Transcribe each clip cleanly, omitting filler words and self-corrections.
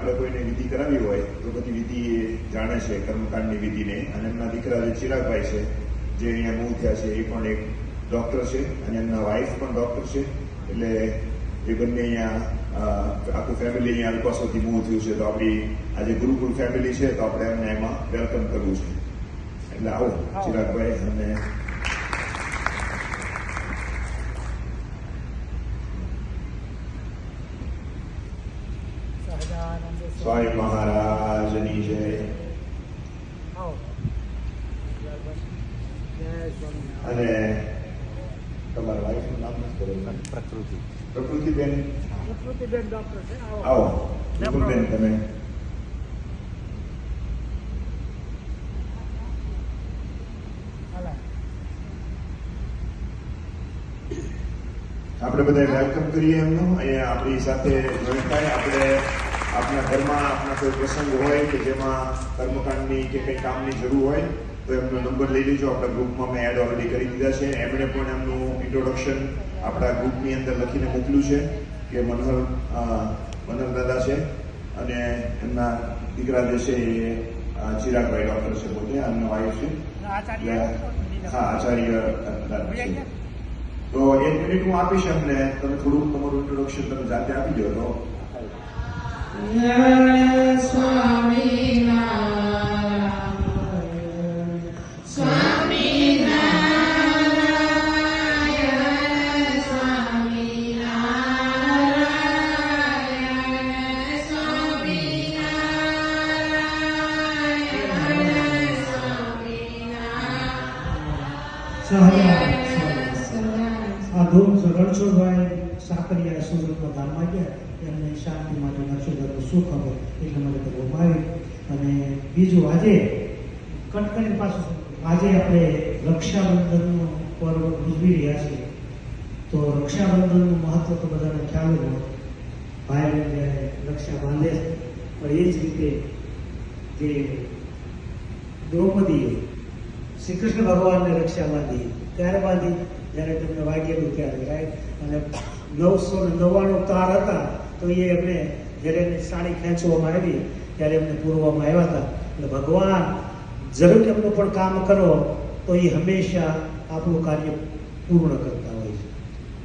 આપણે કોઈને વિધિ કરાવી હોય તો બધી વિધિ એ જાણે છે, કર્મકાંડની વિધિને. અને એમના દીકરા જે ચિરાગભાઈ છે, જે અહીંયા મૂવ થયા છે, એ પણ એક ડૉક્ટર છે અને એમના વાઇફ પણ ડૉક્ટર છે. એટલે એ બંને અહીંયા આખું ફેમિલી અહીંયા અલ્પાસોથી મૂવ થયું છે. તો આપણી આજે ગુરુકુળ ફેમિલી છે, તો આપણે એમને એમાં વેલકમ કરવું છે. એટલે આવો ચિરાગભાઈ. અને સ્વામી મહારાજની જય. અને તમારા વાઈફનું નામ નથી ખબર? પ્રકૃતિબેન. ડોક્ટર છે. આવો પ્રકૃતિબેન, તમે આપણે બધા વેલકમ કરીએ એમનું. અહીંયા આપણી સાથે જોઈન્ટ થાય. આપણે આપણા ઘરમાં આપણા કોઈ પ્રસંગ હોય કે જેમાં કર્મકાંડની કે કંઈ કામની જરૂર હોય તો એમનો નંબર લઈ લેજો. આપણા ગ્રુપમાં મેં એડ ઓલરેડી કરી દીધા છે. એમણે પણ એમનું ઇન્ટ્રોડક્શન આપણા ગ્રુપની અંદર લખીને મોકલ્યું છે કે મનહર દાદા છે અને એમના દીકરા જે છે એ ચિરાગભાઈ ડૉક્ટર છે પોતે, એમના વાઈફ છે. હા, આચાર્ય છે. તો 1 મિનિટ હું આપીશ એમને. તમે થોડુંક તમારું ઇન્ટ્રોડક્શન તમે જાતે આપી દો. તો રણછોડભાઈ સાકરિયા સુરતના ગામમાં ગયા, એમને શાંતિ માટે નક્ષત્રનું સુખ આપે એટલા માટે કરવામાં આવી. અને બીજું આજે કટકણી પાછું આજે આપણે રક્ષાબંધનનું પર્વ ઉજવી રહ્યા છીએ. તો રક્ષાબંધનનું મહત્વ તો બધાને ખ્યાલ જ હોય. ભાઈને જ્યારે રક્ષા બાંધે છે, પણ એ જ રીતે જે દ્રૌપદીએ શ્રી કૃષ્ણ ભગવાનને રક્ષા બાંધી ત્યારે બાંધી જ્યારે તેમને વાગેલું ત્યારે, રાઈટ. અને 999 તાર હતા તો એ એમને જ્યારે એમની સાડી ખેંચવામાં આવી ત્યારે એમને પૂરવામાં આવ્યા હતા. એટલે ભગવાન જરૂર એમનું પણ કામ કરો તો એ હંમેશા આપણું કાર્ય પૂર્ણ કરતા હોય છે.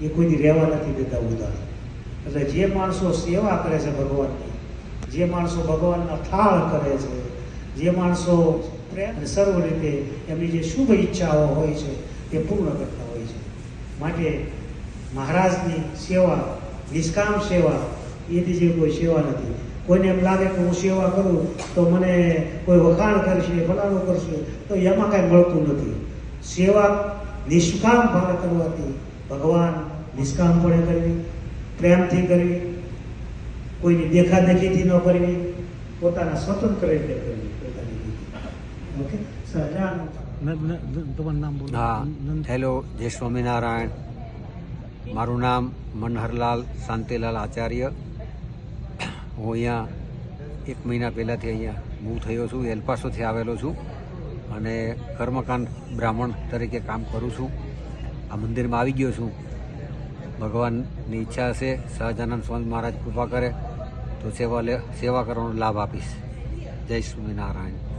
એ કોઈની રહેવા નથી દેતા ઉદાર. એટલે જે માણસો સેવા કરે છે ભગવાનની, જે માણસો ભગવાનના થાળ કરે છે, જે માણસો પ્રેમ સર્વ રીતે એમની જે શુભ ઈચ્છાઓ હોય છે તે પૂર્ણ કરતા હોય છે. માટે મહારાજની સેવા, નિષ્કામ સેવા, એથી જે કોઈ સેવા નથી. કોઈને એમ લાગે કે હું સેવા કરું તો મને કોઈ વખાણ કરશે, ફલાણું કરશે, તો એમાં કાંઈ મળતું નથી. સેવા નિષ્કામ ભાવે કરવાથી ભગવાન નિષ્કામપણે કરવી, પ્રેમથી કરવી, કોઈની દેખાદેખીથી ન કરવી, પોતાના સ્વતંત્ર રીતે કરવી પોતાની રીતે. ઓકે, તમારું નામ બોલો. હા, હેલો, જય સ્વામિનારાયણ. મારું નામ મનહરલાલ શાંતિલાલ આચાર્ય. હું અહીંયા 1 મહિના પહેલાંથી અહીંયા મૂવ થયો છું. એલ્પાસોથી આવેલો છું અને કર્મકાંડ બ્રાહ્મણ તરીકે કામ કરું છું. આ મંદિરમાં આવી ગયો છું. ભગવાનની ઈચ્છા હશે, સહજાનંદ સ્વામી મહારાજ કૃપા કરે તો સેવા કરવાનો લાભ આપીશ. જય સ્વામિનારાયણ.